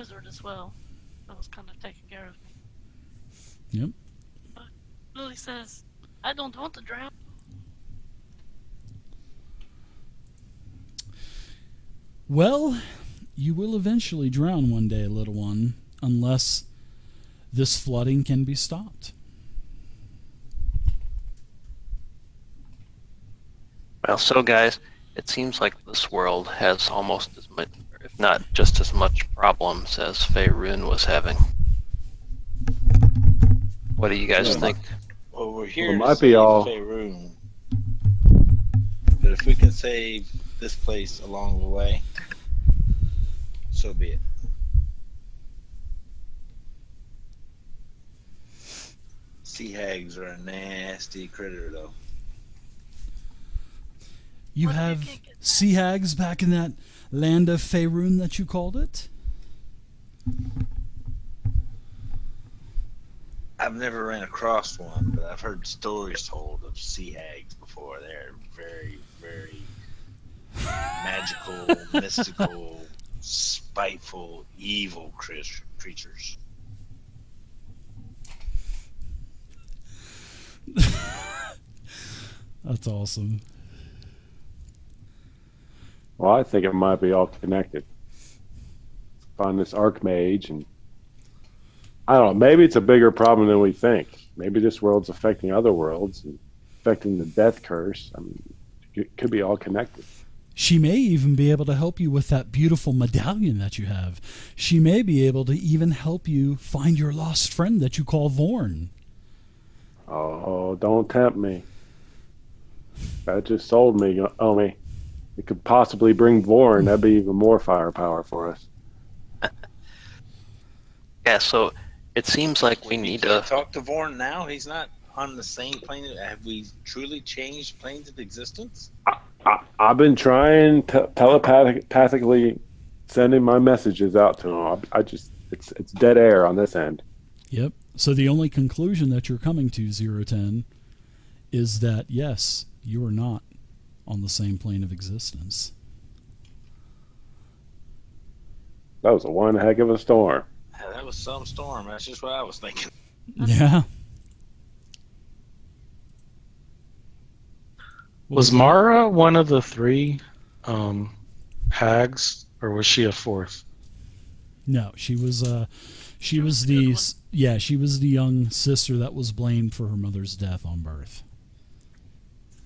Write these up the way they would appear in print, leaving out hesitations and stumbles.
wizard as well. That was kind of taking care of me. Yep. But Lily says, I don't want to drown. Well, you will eventually drown one day, little one, unless this flooding can be stopped. Well, so guys, it seems like this world has almost as much, if not just as much problems as Faerun was having. What do you guys think? Well, we're here Well, it to might be save all- Faerun. But if we can save this place along the way, so be it. Sea hags are a nasty critter, though. You What if you have can't get sea hags back in that land of Faerun that you called it? I've never ran across one, but I've heard stories told of sea hags before. They're very, very magical, mystical, spiteful, evil creatures. That's awesome. Well, I think it might be all connected. Find this archmage, and I don't know. Maybe it's a bigger problem than we think. Maybe this world's affecting other worlds and affecting the death curse. I mean, it could be all connected. She may even be able to help you with that beautiful medallion that you have. She may be able to even help you find your lost friend that you call Vorn. Oh, don't tempt me. That just sold me. Oh, me. It could possibly bring Vorn. That'd be even more firepower for us. Yeah, so it seems like we need to. Talk to Vorn now. He's not on the same plane. Have we truly changed planes of existence? I've been trying to telepathically sending my messages out to him. It's dead air on this end. Yep. So the only conclusion that you're coming to, 010, is that, yes, you are not on the same plane of existence. That was a one heck of a storm. Yeah, that was some storm. That's just what I was thinking. Yeah. Was Mara one of the three hags, or was she a fourth? No, she was she was was the the one. she was the young sister that was blamed for her mother's death on birth.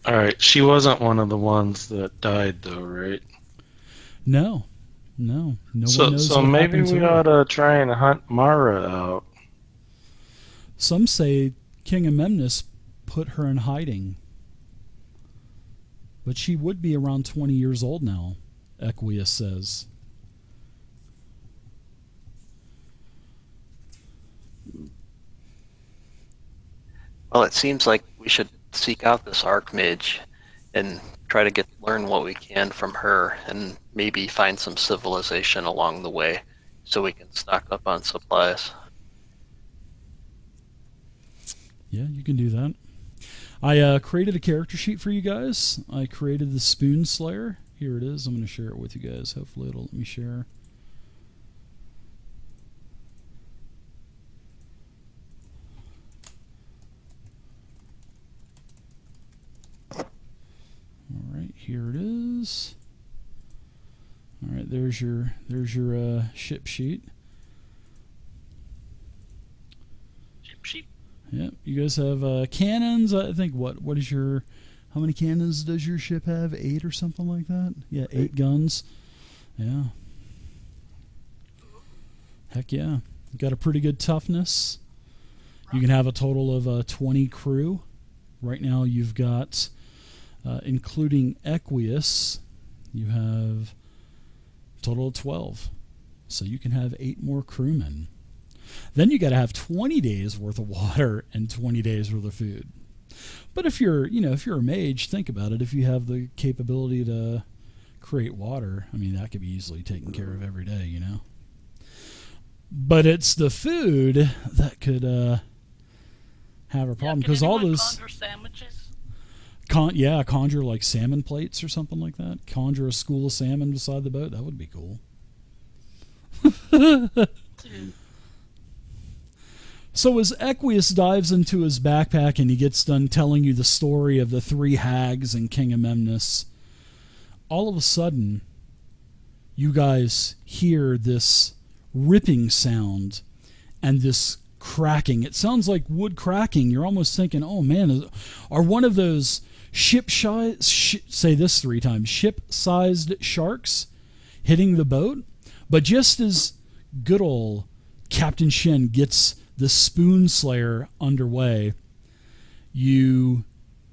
All right, she wasn't one of the ones that died, though, right? No. No one So, knows so what maybe happened to we her. ought to try and hunt Mara out. Some say King Amemnus put her in hiding. But she would be around 20 years old now, Equius says. Well, it seems like we should seek out this archmage and try to learn what we can from her, and maybe find some civilization along the way, so we can stock up on supplies. Yeah, you can do that. I created a character sheet for you guys. I created the Spoon Slayer. Here it is. I'm going to share it with you guys. Hopefully it'll let me share. All right, here it is. All right, there's your ship sheet. Sheep. Yep, you guys have cannons. I think what is your, how many cannons does your ship have? 8 or something like that? Yeah, 8 guns. Yeah. Heck yeah. You got a pretty good toughness. You can have a total of 20 crew. Right now you've got, including Equius, you have a total of 12. So you can have 8 more crewmen. Then you got to have 20 days worth of water and 20 days worth of food. But if you're a mage, think about it. If you have the capability to create water, I mean, that could be easily taken care of every day, you know. But it's the food that could have a problem, because all those Conjure sandwiches. conjure like salmon plates or something like that. Conjure a school of salmon beside the boat. That would be cool. Dude. So as Equius dives into his backpack and he gets done telling you the story of the three hags and King Amemnus, all of a sudden, you guys hear this ripping sound and this cracking. It sounds like wood cracking. You're almost thinking, oh man, are one of those say this 3 times, ship-sized sharks hitting the boat? But just as good old Captain Shen gets the Spoon Slayer underway, you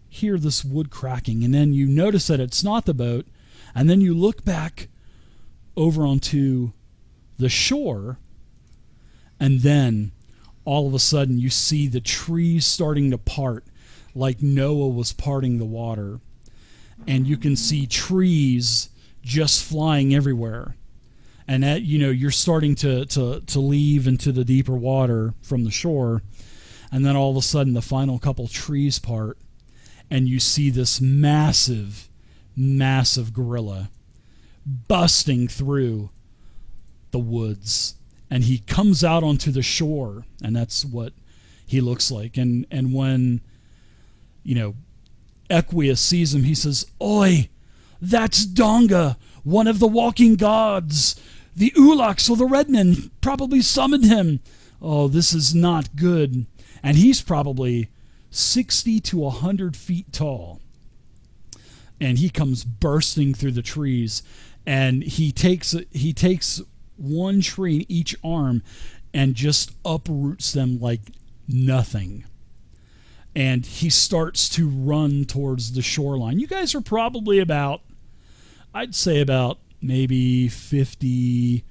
hear this wood cracking, and then you notice that it's not the boat, and then you look back over onto the shore, and then all of a sudden you see the trees starting to part like Noah was parting the water, and you can see trees just flying everywhere. And that, you're starting to leave into the deeper water from the shore, and then all of a sudden the final couple trees part, and you see this massive gorilla busting through the woods, and he comes out onto the shore, and that's what he looks like. And when Equius sees him, he says, "Oi, that's Donga, one of the walking gods. The Ulaks or the Redmen probably summoned him. Oh, this is not good." And he's probably 60 to 100 feet tall. And he comes bursting through the trees, and he takes one tree in each arm and just uproots them like nothing. And he starts to run towards the shoreline. You guys are probably I'd say about maybe 50,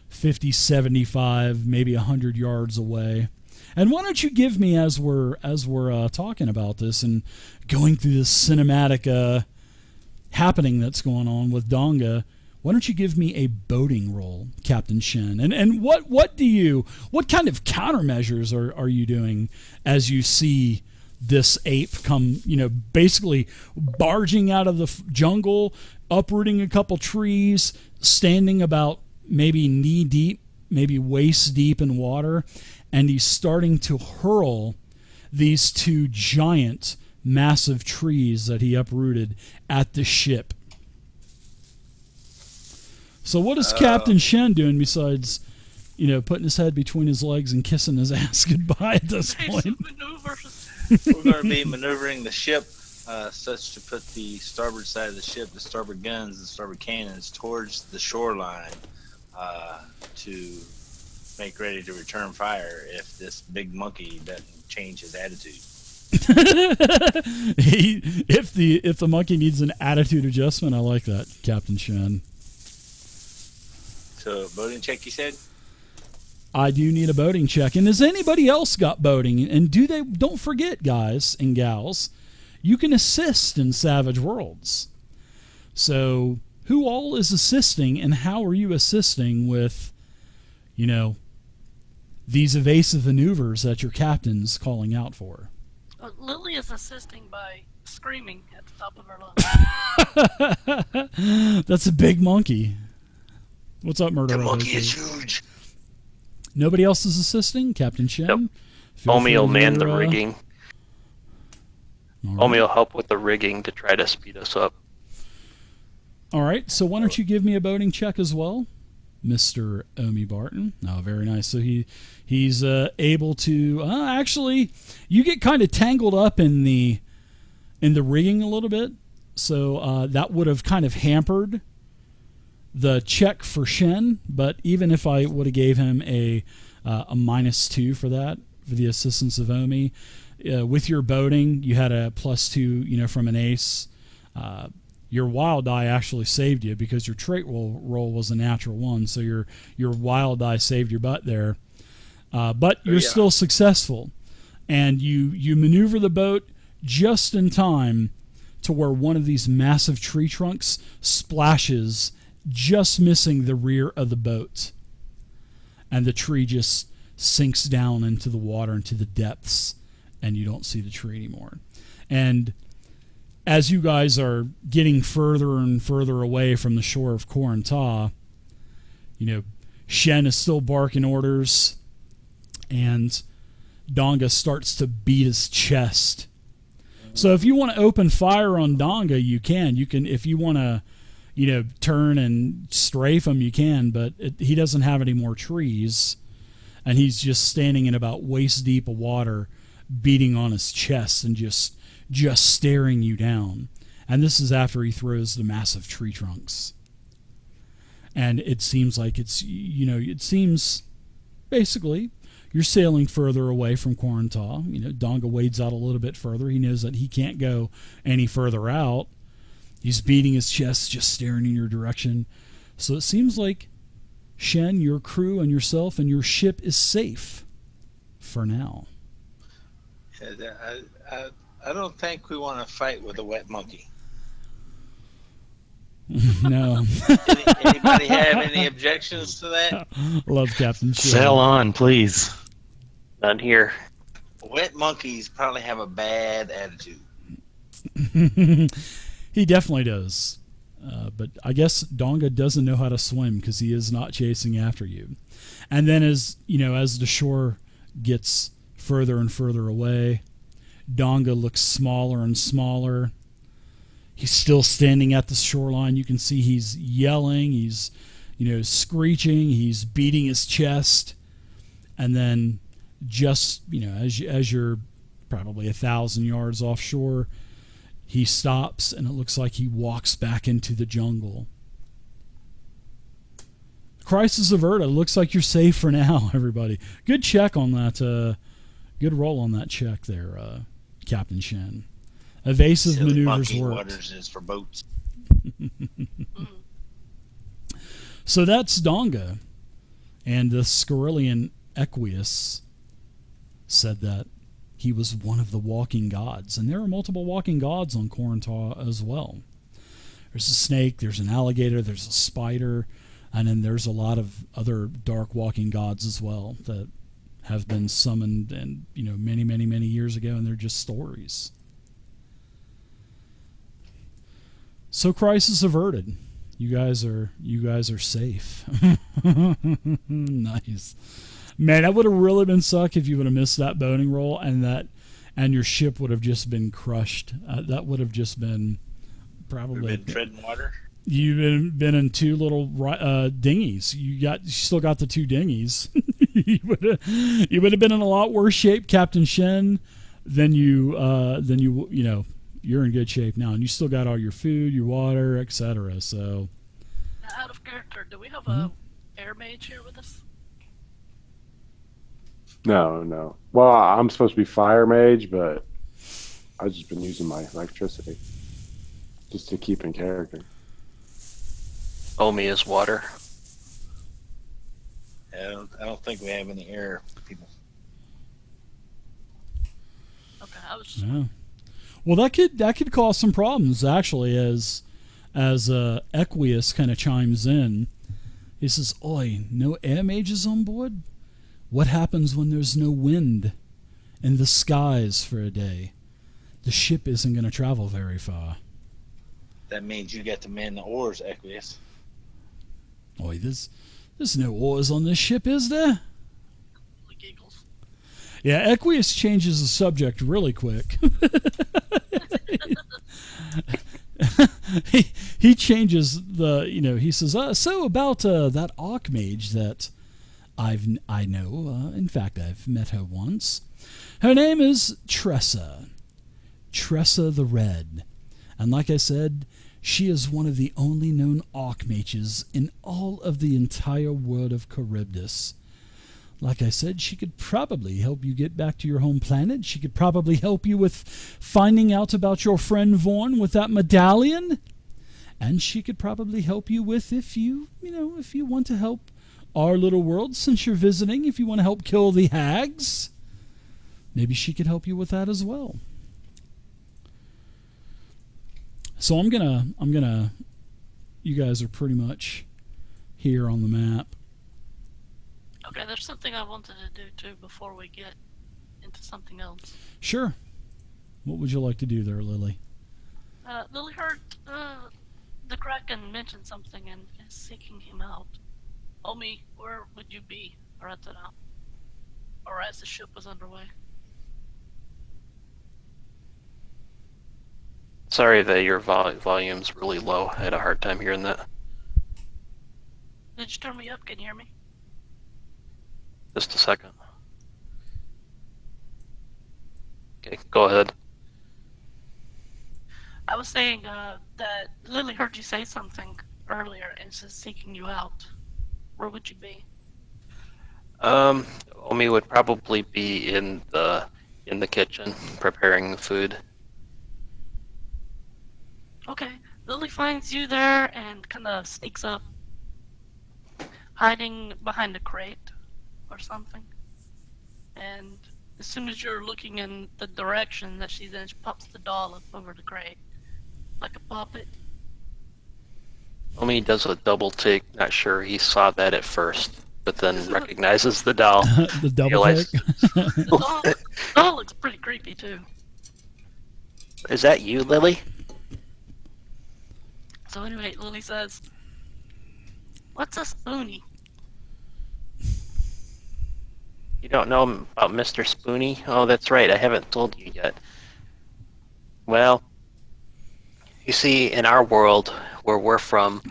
75, maybe 100 yards away. And why don't you give me, as we're talking about this and going through this cinematic happening that's going on with Donga, why don't you give me a boating roll, Captain Shen? And what kind of countermeasures are you doing as you see this ape come, basically barging out of the jungle, uprooting a couple trees, standing about maybe knee deep, maybe waist deep in water, and he's starting to hurl these 2 giant, massive trees that he uprooted at the ship. So what is Captain Shen doing besides, putting his head between his legs and kissing his ass goodbye at this point? We're going to be maneuvering the ship such to put the starboard side of the ship, the starboard guns, the starboard cannons towards the shoreline to make ready to return fire if this big monkey doesn't change his attitude. If the monkey needs an attitude adjustment, I like that, Captain Shen. So, boating check, you said? I do need a boating check. And has anybody else got boating? And don't forget, guys and gals, you can assist in Savage Worlds. So who all is assisting, and how are you assisting with, these evasive maneuvers that your captain's calling out for? Lily is assisting by screaming at the top of her lungs. That's a big monkey. What's up, Murder? The monkey is huge. Nobody else is assisting? Captain Shen? Nope. Omi will man the rigging. Right. Omi will help with the rigging to try to speed us up. All right, so why don't you give me a boating check as well, Mr. Omi Barton? Oh, very nice. So he's able to... actually, you get kind of tangled up in the rigging a little bit, so that would have kind of hampered the check for Shen, but even if I would have gave him a -2 for that, for the assistance of Omi, with your boating, you had a +2, from an ace. Your wild die actually saved you because your trait roll was a natural 1, so your wild die saved your butt there. But you're still successful, and you maneuver the boat just in time to where one of these massive tree trunks splashes, just missing the rear of the boat, and the tree just sinks down into the water, into the depths, and you don't see the tree anymore. And as you guys are getting further and further away from the shore of Korantah, Shen is still barking orders, and Donga starts to beat his chest. So if you want to open fire on Donga, you can. You can, if you want to, turn and strafe him, you can. But he doesn't have any more trees, and he's just standing in about waist deep of water, beating on his chest and just staring you down. And this is after he throws the massive tree trunks. And it seems like it seems basically you're sailing further away from Quarantaw. Donga wades out a little bit further. He knows that he can't go any further out. He's beating his chest, just staring in your direction. So it seems like Shen, your crew, and yourself and your ship is safe for now. Yeah, I don't think we want to fight with a wet monkey. No. Anybody have any objections to that? Love Captain Shen. Sail on, please. None here. Wet monkeys probably have a bad attitude. He definitely does. But I guess Donga doesn't know how to swim because he is not chasing after you. And then as the shore gets further and further away, Donga looks smaller and smaller. He's still standing at the shoreline. You can see he's yelling, he's screeching, he's beating his chest. And then just, as you're probably 1,000 yards offshore, he stops, and it looks like he walks back into the jungle. Crisis averted. It looks like you're safe for now, everybody. Good check on that. Good roll on that check there, Captain Shen. Evasive Silly maneuvers monkey worked. waters is for boats. So that's Donga. And the Scarillian Equius said that he was one of the walking gods. And there are multiple walking gods on Quarantaw as well. There's a snake, there's an alligator, there's a spider, and then there's a lot of other dark walking gods as well that have been summoned and many, many, many years ago, and they're just stories. So crisis averted. You guys are safe. Nice. Man, that would have really been suck if you would have missed that boating roll and your ship would have just been crushed. That would have just been probably Been treading water. You've been in two little dinghies. You still got the two dinghies. you would have been in a lot worse shape, Captain Shen, than you're in good shape now, and you still got all your food, your water, etc. So, Out of character, do we have a air mage here with us? No. Well, I'm supposed to be fire mage, but I've just been using my electricity just to keep in character. Omi is water. I don't think we have any air people. Okay, I was just yeah. Well, that could cause some problems actually. As Equius kind of chimes in, he says, "Oi, no air mages on board? What happens when there's no wind in the skies for a day? The ship isn't going to travel very far." That means you get to man the oars, Equius. Oi, there's no oars on this ship, is there? giggles. Yeah, Equius changes the subject really quick. he changes he says, so about that Archmage that I know, in fact I've met her once. Her name is Tressa the Red, and like I said, she is one of the only known Archmages in all of the entire world of Charybdis. Like I said, she could probably help you get back to your home planet. She could probably help you with finding out about your friend Vaughn with that medallion. And she could probably help you with if you want to help our little world since you're visiting, if you want to help kill the hags. Maybe she could help you with that as well. So I'm gonna you guys are pretty much here on the map. Okay, there's something I wanted to do too before we get into something else. Sure. What would you like to do there, Lily? Lily heard the Kraken mention something and is seeking him out. Omi, where would you be right now? Or as the ship was underway? Sorry that your volume's really low. I had a hard time hearing that. Did you turn me up? Can you hear me? Just a second. Okay, go ahead. I was saying that Lily heard you say something earlier and is seeking you out. Where would you be? Omi would probably be in the kitchen preparing the food. Okay, Lily finds you there and kind of sneaks up, hiding behind a crate or something. And as soon as you're looking in the direction that she pops the doll up over the crate, like a puppet. Omi does a double take, not sure he saw that at first, but then recognizes the doll. The double Realize- take. The doll looks pretty creepy too. Is that you, Lily? So anyway, Lily says, "What's a spoonie?" You don't know about Mr. Spoony? Oh, that's right. I haven't told you yet. Well, you see, in our world, where we're from,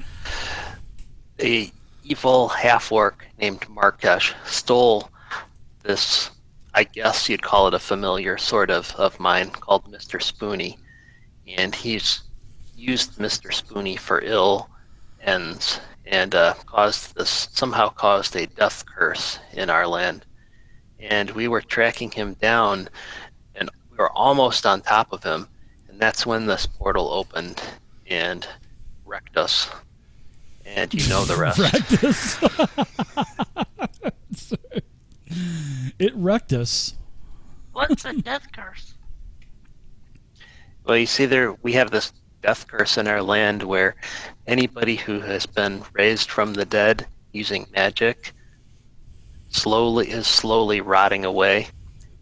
a evil half-orc named Markesh stole this, I guess you'd call it a familiar sort of mine called Mr. Spoony. And he's used Mr. Spoony for ill ends and somehow caused a death curse in our land. And we were tracking him down, and we were almost on top of him, and that's when this portal opened and wrecked us. And you know the rest. Wrecked us. It wrecked us. What's a death curse? Well, you see, we have this death curse in our land where anybody who has been raised from the dead using magic is slowly rotting away,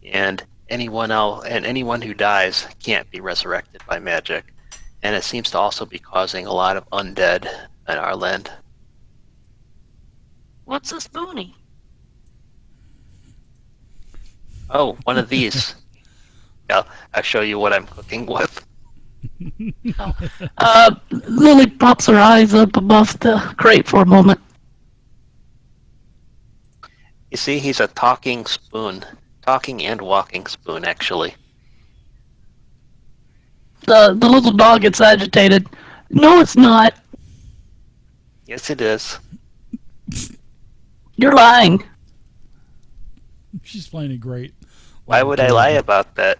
and anyone who dies can't be resurrected by magic. And it seems to also be causing a lot of undead in our land. What's a spoonie? Oh, one of these. Yeah, I'll show you what I'm cooking with. Lily pops her eyes up above the crate for a moment. You see, he's a talking spoon. Talking and walking spoon, actually. The little dog gets agitated. No, it's not. Yes, it is. You're lying. She's playing it great. Why would I lie about that?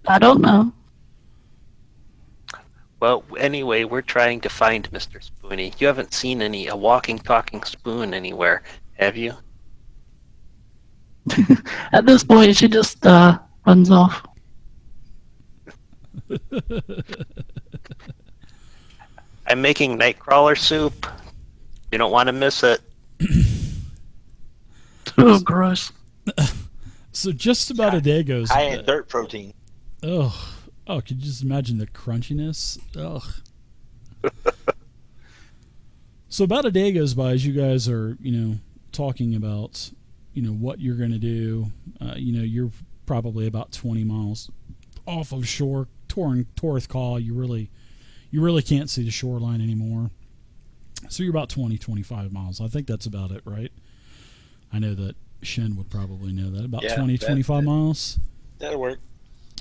I don't know. Well, anyway, we're trying to find Mr. Spoony. You haven't seen a walking, talking spoon anywhere, have you? At this point, she just runs off. I'm making nightcrawler soup. You don't want to miss it. Oh, gross. So just about a day goes. High in dirt protein. Oh, could you just imagine the crunchiness? Ugh. So about a day goes by as you guys are, talking about, what you're going to do. You're probably about 20 miles off of shore. Torth Call, you really can't see the shoreline anymore. So you're about 25 miles. I think that's about it, right? I know that Shen would probably know that. About 25 miles. That'll work.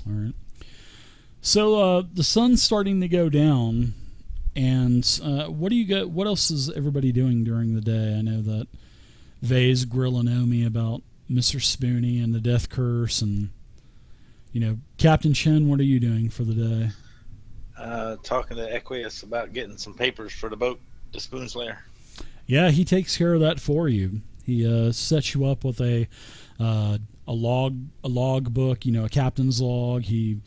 All right. So the sun's starting to go down, and what else is everybody doing during the day? I know that Vay's grilling Omi about Mr. Spoony and the death curse, and Captain Shen, what are you doing for the day? Talking to Equius about getting some papers for the boat to Spoon's Lair. Yeah, he takes care of that for you. He sets you up with a log book, a captain's log. He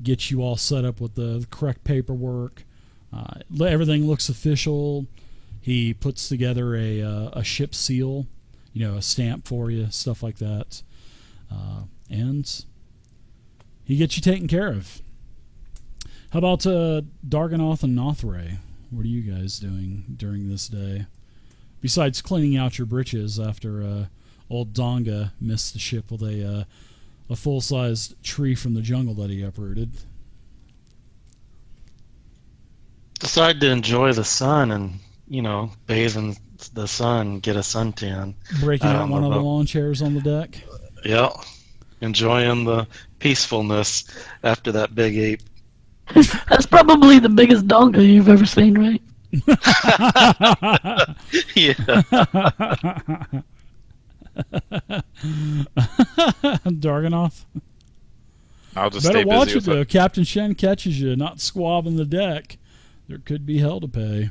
gets you all set up with the correct paperwork. Everything looks official. He puts together a ship seal, a stamp for you, stuff like that, and he gets you taken care of. How about Darganoth and Nothray? What are you guys doing during this day? besides cleaning out your britches after old Donga missed the ship with a full-sized tree from the jungle that he uprooted. Decide to enjoy the sun and, bathe in the sun, get a suntan. Breaking I out don't one know of the about- lawn chairs on the deck. Yeah. Enjoying the peacefulness after that big ape. That's probably the biggest donkey you've ever seen, right? Yeah. Darganoth. I'll just Better stay watch busy it with though. Captain Shen catches you, not squabbing the deck. There could be hell to pay.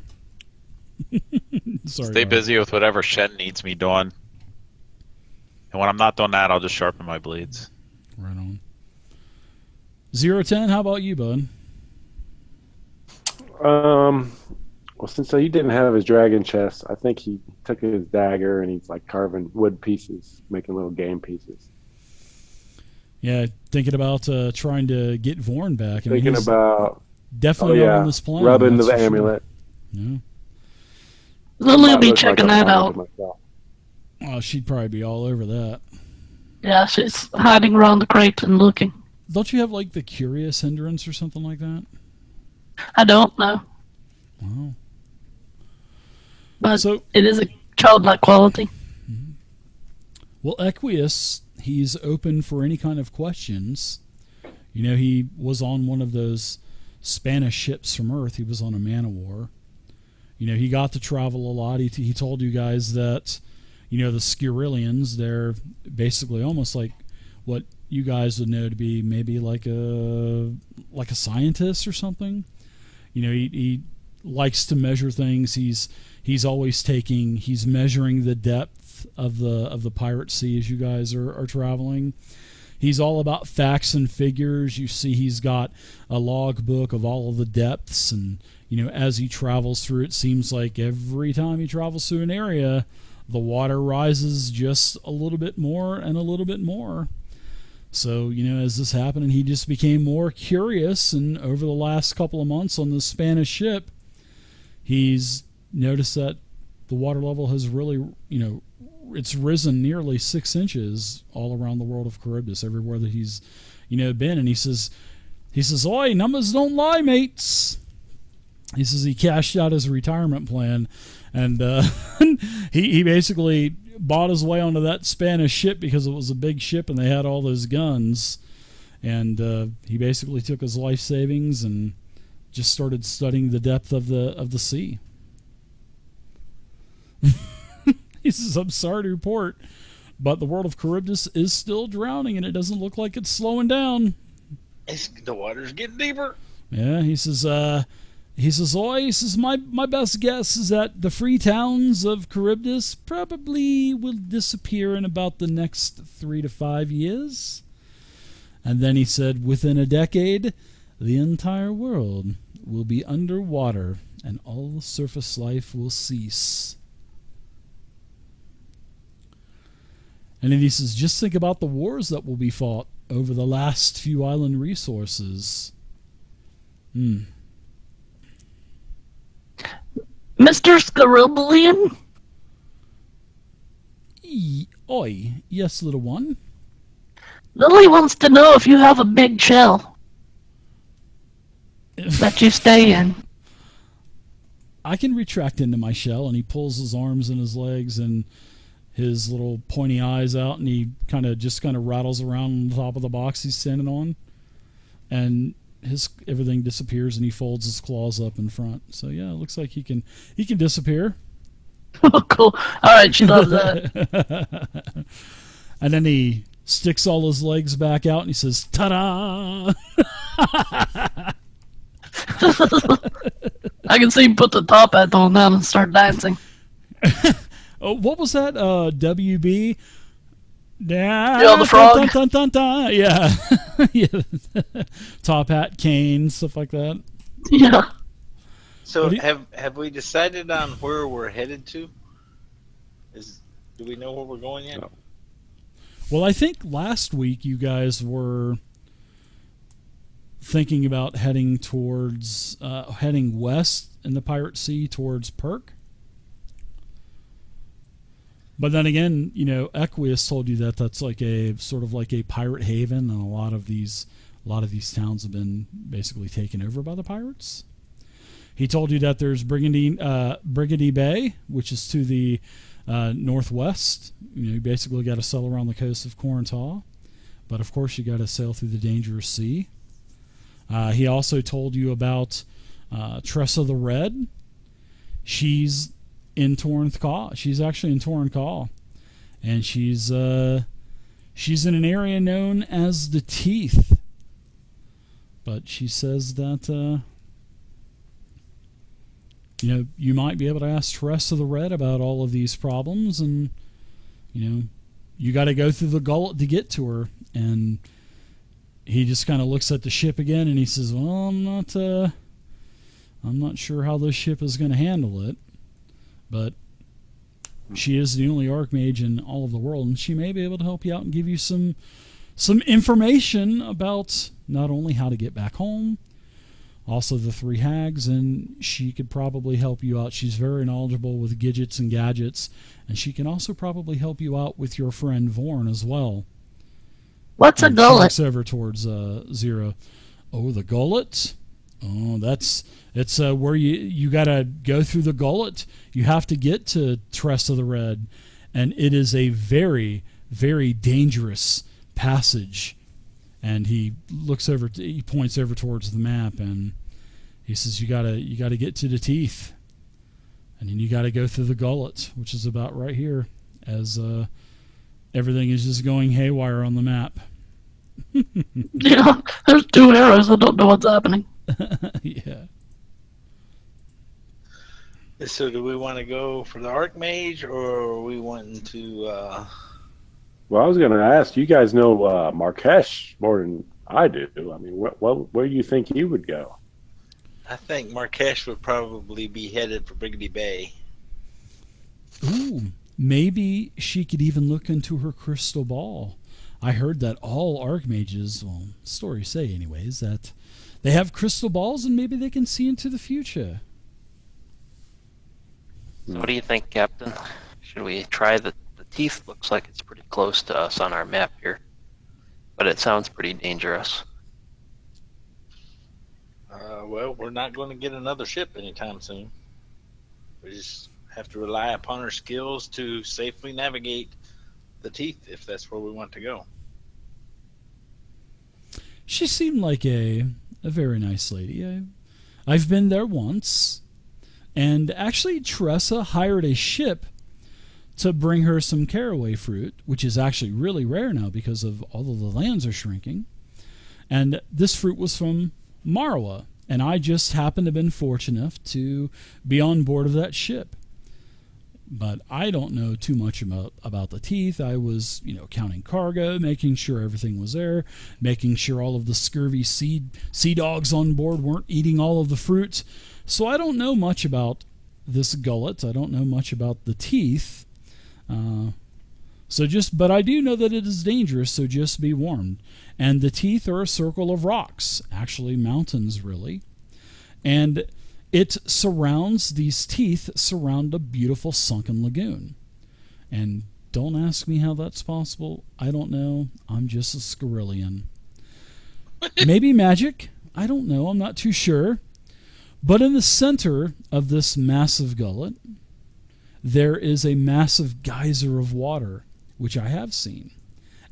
Sorry. Stay Doc. busy with whatever Shen needs me doing. And when I'm not doing that, I'll just sharpen my blades. Right on. 0-10, how about you, bud? Well, since he didn't have his dragon chest, I think he took his dagger and he's like carving wood pieces, making little game pieces. Yeah, thinking about trying to get Vorn back. I mean, Thinking he's about definitely not on this planet. rubbing that's the for sure. amulet. Yeah. Lily will Might be look like checking a that pawn to out. myself. Oh, she'd probably be all over that. Yeah, she's hiding around the crates and looking. Don't you have like the curious hindrance or something like that? I don't know, Wow. but So, it is a childlike quality. well, Equius, he's open for any kind of questions. He was on one of those Spanish ships from Earth. He was on a man-of-war. He got to travel a lot. He told you guys that, the Scurillians, they're basically almost like what you guys would know to be maybe like a scientist or something. He likes to measure things. He's always he's measuring the depth of the pirate sea as you guys are traveling. He's all about facts and figures. You see he's got a log book of all of the depths, and as he travels through, it seems like every time he travels through an area, the water rises just a little bit more and a little bit more. So, as this happened, and he just became more curious, and over the last couple of months on this Spanish ship, he's noticed that the water level has really, it's risen nearly 6 inches all around the world of Charybdis, everywhere that he's, been. And he says, "Oi, numbers don't lie, mates." He says he cashed out his retirement plan, and he basically bought his way onto that Spanish ship because it was a big ship and they had all those guns. And he basically took his life savings and just started studying the depth of the sea. He says, "I'm sorry to report, but the world of Charybdis is still drowning, and it doesn't look like it's slowing down." The water's getting deeper. Yeah, he says, "Oi," he says, my best guess is that the free towns of Charybdis probably will disappear in about the next 3 to 5 years." And then he said, "Within a decade, the entire world will be underwater, and all surface life will cease." And then he says, "Just think about the wars that will be fought over the last few island resources." Mr. Scarillion? Oi, yes, little one. Lily wants to know if you have a big shell that you stay in. I can retract into my shell, and he pulls his arms and his legs and his little pointy eyes out, and he kind of rattles around on the top of the box he's standing on, and everything disappears, and he folds his claws up in front. So yeah, it looks like he can disappear. Oh, cool. All right, she loves that. And then he sticks all his legs back out, and he says, "Ta-da!" I can see him put the top hat on now and start dancing. Oh, what was that? WB? Yeah, the frog. Dun, dun, dun, dun. Yeah. Yeah. Top hat, cane, stuff like that. Yeah. So What do you- have we decided on where we're headed to? Do we know where we're going yet? No. Well, I think last week you guys were thinking about heading west in the Pirate Sea towards Perk. But then again, Equius told you that that's like a sort of like a pirate haven, and a lot of these towns have been basically taken over by the pirates. He told you that there's Brigady Bay, which is to the northwest. You basically got to sail around the coast of Corinthia, but of course you got to sail through the dangerous sea. He also told you about Tressa the Red. She's in Torrenthal. She's actually in Torrenthal, and she's in an area known as the Teeth. But she says that you might be able to ask Tressa the Red about all of these problems, and you got to go through the gullet to get to her. And he just kind of looks at the ship again, and he says, "Well, I'm not sure how this ship is going to handle it, but she is the only Archmage in all of the world, and she may be able to help you out and give you some information about not only how to get back home, also the three hags, and she could probably help you out. She's very knowledgeable with gadgets and gadgets, and she can also probably help you out with your friend Vorn as well." What's a And gullet? She looks over towards Zero. Oh, the gullet? Oh, it's where you gotta go through the gullet. You have to get to Tressa the Red, and it is a very, very dangerous passage. And he points over towards the map, and he says, "You gotta get to the Teeth, and then you gotta go through the gullet, which is about right here." As everything is just going haywire on the map. Yeah, there's two arrows. I don't know what's happening. Yeah. So do we want to go for the Archmage, or are we wanting to... Well, I was going to ask, you guys know Marquesh more than I do. I mean, where do you think he would go? I think Marquesh would probably be headed for Brigady Bay. Ooh, maybe she could even look into her crystal ball. I heard that all Archmages, well, stories say anyways, that they have crystal balls and maybe they can see into the future. So what do you think, Captain? Should we try the Teeth? Looks like it's pretty close to us on our map here, but it sounds pretty dangerous. Well, we're not going to get another ship anytime soon. We just have to rely upon our skills to safely navigate the Teeth, if that's where we want to go. She seemed like a very nice lady. I've been there once, and actually Tressa hired a ship to bring her some caraway fruit, which is actually really rare now because of all of the lands are shrinking. And this fruit was from Marwa, and I just happened to have been fortunate enough to be on board of that ship. But I don't know too much about the Teeth. I was, counting cargo, making sure everything was there, making sure all of the scurvy sea dogs on board weren't eating all of the fruit. So I don't know much about this gullet. I don't know much about the Teeth. But I do know that it is dangerous, so just be warned. And the Teeth are a circle of rocks, actually mountains, really. And these Teeth surround a beautiful sunken lagoon. And don't ask me how that's possible. I don't know. I'm just a Scarillion. Maybe magic. I don't know. I'm not too sure. But in the center of this massive gullet, there is a massive geyser of water, which I have seen.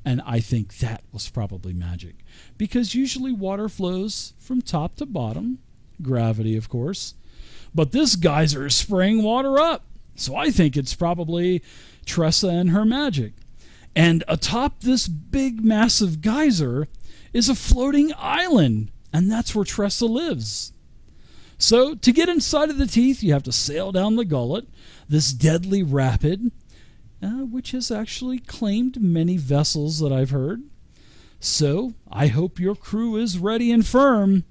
And I think that was probably magic. Because usually water flows from top to bottom. Gravity, of course. But this geyser is spraying water up. So I think it's probably Tressa and her magic. And atop this big, massive geyser is a floating island. And that's where Tressa lives. So to get inside of the Teeth, you have to sail down the gullet, this deadly rapid, which has actually claimed many vessels that I've heard. So I hope your crew is ready and firm.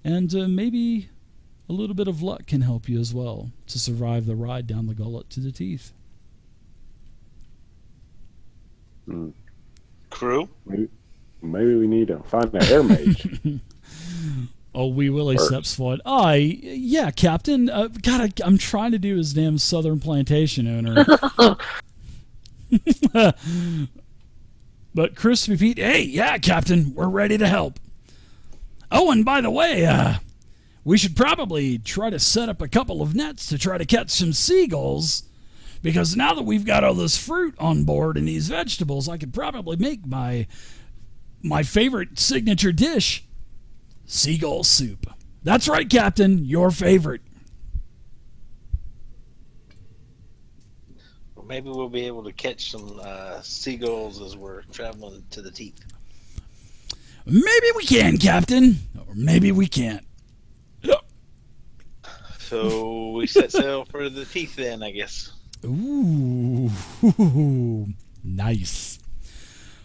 And maybe a little bit of luck can help you as well to survive the ride down the gullet to the Teeth. Crew? Maybe we need to find an air mage. Oh, Wee Willie steps forward. Yeah, Captain. God, I'm trying to do his damn Southern Plantation owner. But Crispy Pete, hey, yeah, Captain, we're ready to help. Oh, and by the way, we should probably try to set up a couple of nets to try to catch some seagulls, because now that we've got all this fruit on board and these vegetables, I could probably make my favorite signature dish, seagull soup. That's right, Captain, your favorite. Well, maybe we'll be able to catch some seagulls as we're traveling to the teeth. Maybe we can, Captain, or maybe we can't. So we set sail for the teeth then, I guess. Ooh, nice.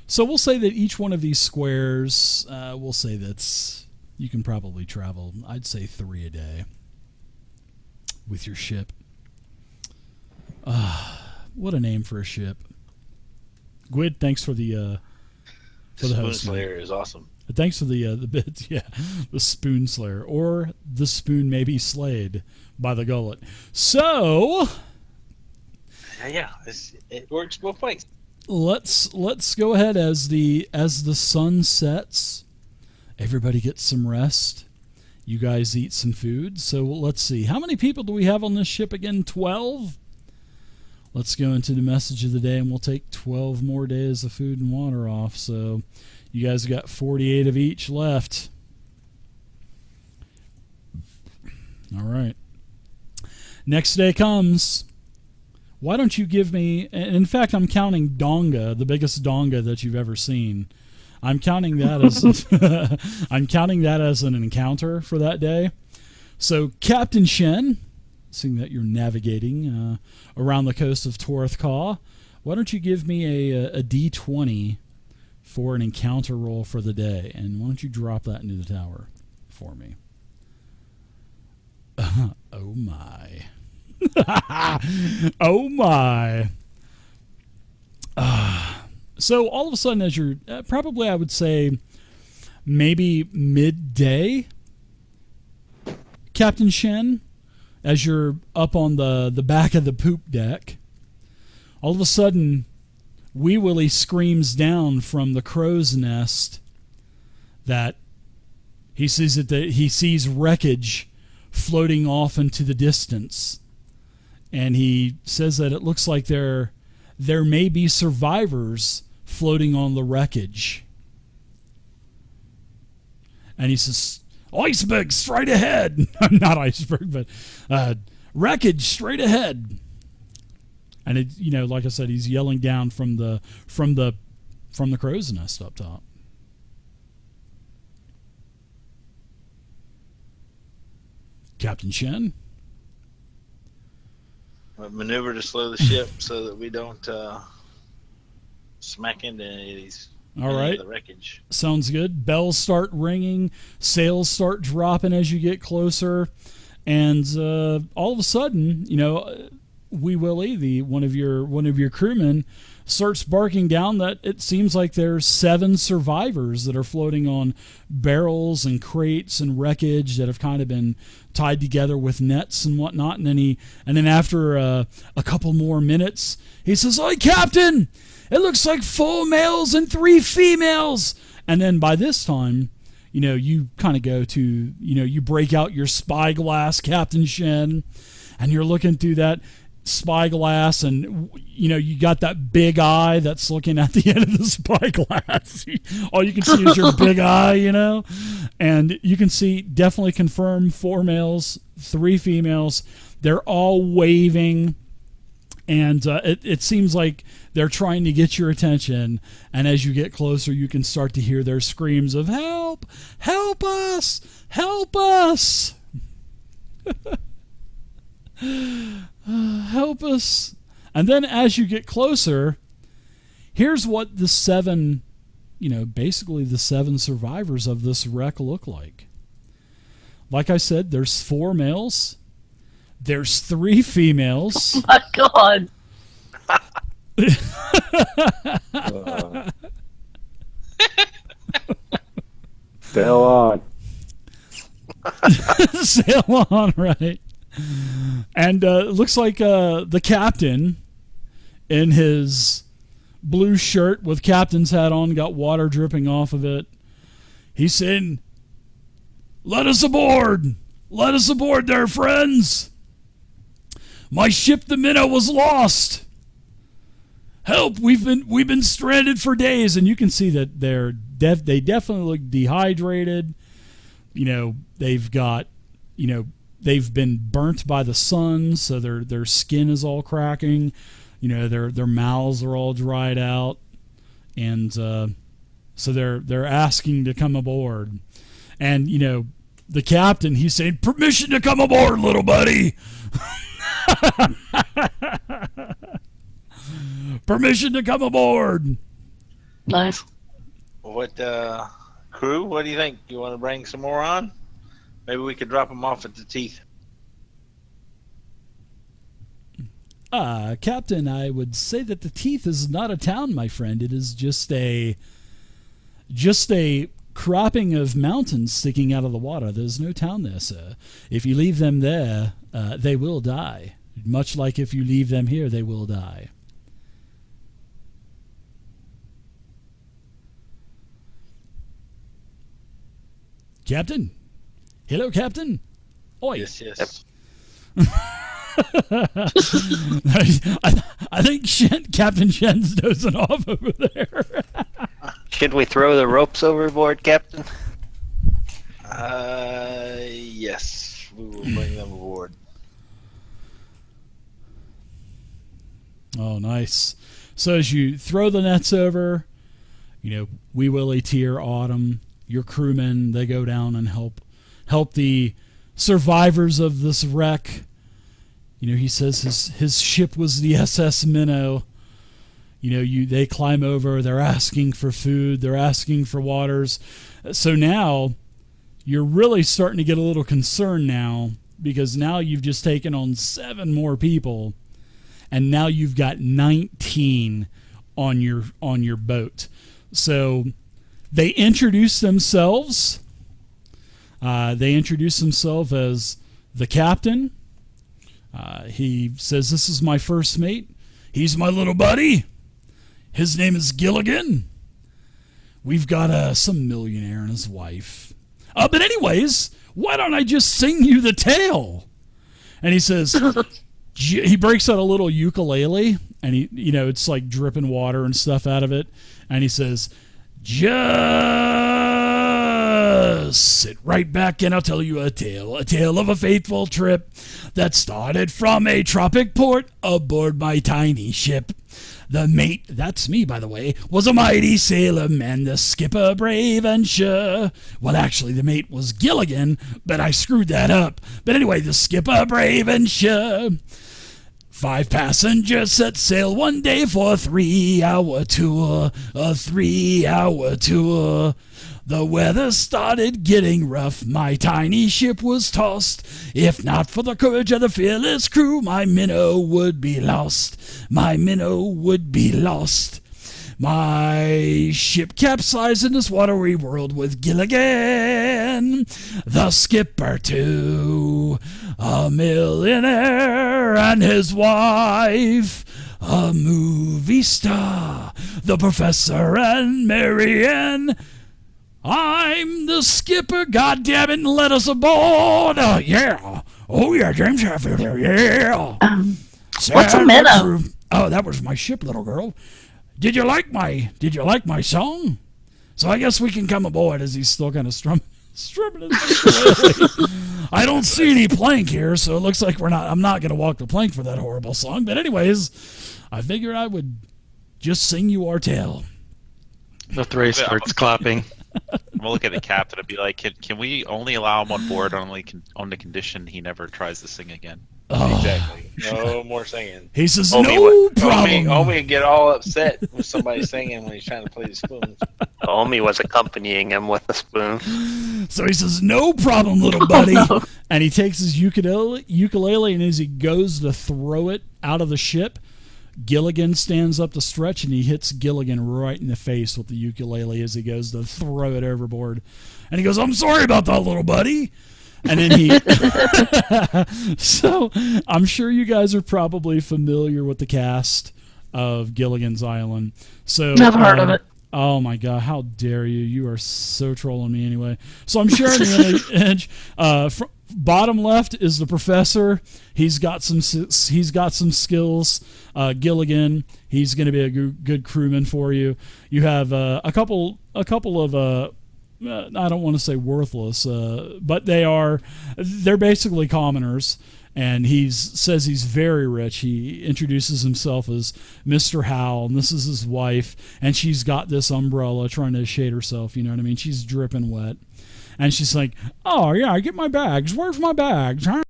So we'll say that each one of these squares, we'll say that's, you can probably travel, I'd say 3 a day with your ship. What a name for a ship. Gwyd, thanks for the The host. Spoon Slayer is awesome. Thanks for the bit, yeah, the Spoon Slayer, or the spoon may be slayed by the gullet. So Yeah, it works both ways. let's go ahead as the sun sets. Everybody gets some rest. You guys eat some food. So let's see, how many people do we have on this ship again? 12. Let's go into the message of the day, and we'll take 12 more days of food and water off. So you guys have got 48 of each left. All right. Next day comes. Why don't you give me... In fact, I'm counting Donga, the biggest Donga that you've ever seen. I'm counting that as I'm counting that as an encounter for that day. So, Captain Shen, seeing that you're navigating around the coast of Torthcaw, why don't you give me a D20 for an encounter roll for the day, and why don't you drop that into the tower for me? Oh my. Oh my. So all of a sudden, as you're probably, I would say, maybe midday, Captain Shen, as you're up on the back of the poop deck, all of a sudden, Wee Willie screams down from the crow's nest that he sees wreckage floating off into the distance, and he says that it looks like there may be survivors floating on the wreckage. And he says, "Iceberg straight ahead." Not iceberg, but wreckage straight ahead. And it, like I said, he's yelling down from the crow's nest up top. Captain Shen. Maneuver to slow the ship so that we don't smack into any of the wreckage. Sounds good. Bells start ringing, sails start dropping as you get closer, and all of a sudden, Wee Willie, one of your crewmen, starts barking down that it seems like there's 7 survivors that are floating on barrels and crates and wreckage that have kind of been tied together with nets and whatnot. And then after a couple more minutes, he says, "Oi, Captain! It looks like 4 males and 3 females." And then by this time, you kind of go to, you break out your spyglass, Captain Shen, and you're looking through that spyglass, and you got that big eye that's looking at the end of the spyglass. All you can see is your big eye, and you can see, definitely confirm, 4 males, 3 females. They're all waving, and it seems like they're trying to get your attention. And as you get closer, you can start to hear their screams of "Help! Help us! Help us!" Help us. And then as you get closer, here's what the 7, basically the 7 survivors of this wreck look like. Like I said, there's 4 males, there's 3 females. Oh my God. Sail on. Sail on, right? And it looks like the captain, in his blue shirt with captain's hat on, got water dripping off of it. He's saying, "Let us aboard! Let us aboard there, friends! My ship, the Minnow, was lost. Help! We've been stranded for days." And you can see that they definitely look dehydrated. They've got, they've been burnt by the sun, so their skin is all cracking. Their mouths are all dried out, and so they're asking to come aboard. And the captain, he's saying, "Permission to come aboard, little buddy." Permission to come aboard. Nice. What crew? What do you think? You want to bring some more on? Maybe we could drop them off at the Teeth. Captain, I would say that the Teeth is not a town, my friend. It is just a cropping of mountains sticking out of the water. There's no town there, sir. If you leave them there, they will die. Much like if you leave them here, they will die. Captain? Hello, Captain? Oi. Yes. I think Captain Shen's dozing off over there. Should we throw the ropes overboard, Captain? Yes. We will bring them aboard. Oh, nice. So as you throw the nets over, Wee Willie, Tear, Autumn, your crewmen, they go down and help the survivors of this wreck. He says his ship was the SS Minnow. They climb over, they're asking for food, they're asking for waters. So now you're really starting to get a little concerned now, because now you've just taken on 7 more people, and now you've got 19 on your boat. So they introduce themselves. They introduce themselves as the captain. He says, "This is my first mate. He's my little buddy. His name is Gilligan. We've got some millionaire and his wife. But anyways, why don't I just sing you the tale?" And he says, he breaks out a little ukulele, and it's like dripping water and stuff out of it. And he says, "Just sit right back and I'll tell you a tale of a fateful trip that started from a tropic port aboard my tiny ship. The mate," that's me by the way, "was a mighty sailor man, the skipper brave and sure." Well, actually the mate was Gilligan, but I screwed that up. But anyway, the skipper brave and sure. 5 passengers set sail one day for a 3-hour tour. A 3-hour tour. The weather started getting rough. My tiny ship was tossed. If not for the courage of the fearless crew, my minnow would be lost. My minnow would be lost. My ship capsized in this watery world with Gilligan, the skipper too, a millionaire and his wife, a movie star, the professor and Marianne. I'm the skipper, goddammit, and let us aboard. Yeah. Oh, yeah, James Hatfield there, yeah. What's a minnow? Oh, that was my ship, little girl. Did you like my song? So I guess we can come aboard, as he's still kind of strumming his ukulele. I don't see any plank here, so it looks like I'm not going to walk the plank for that horrible song. But anyways, I figured I would just sing you our tale. The 3 starts clapping. I'm gonna look at the captain and be like, can we only allow him on board on the condition he never tries to sing again? Oh. Exactly. No more singing. He says, Omi, no problem. Omi get all upset with somebody singing when he's trying to play the spoons. Omi was accompanying him with a spoon. So he says, no problem, little buddy. And he takes his ukulele, and as he goes to throw it out of the ship, Gilligan stands up to stretch, and he hits Gilligan right in the face with the ukulele as he goes to throw it overboard. And he goes, "I'm sorry about that, little buddy." And then he... So I'm sure you guys are probably familiar with the cast of Gilligan's Island. So Never heard of it. Oh my God! How dare you? You are so trolling me anyway. So I'm sharing the image. Bottom left is the professor. He's got some skills. Gilligan. He's going to be a good crewman for you. You have a couple of I don't want to say worthless, but they're basically commoners. And he says he's very rich. He introduces himself as Mr. Howell, and this is his wife. And she's got this umbrella trying to shade herself. You know what I mean? She's dripping wet. And she's like, "Oh, yeah, get my bags. Where's my bags? Huh?"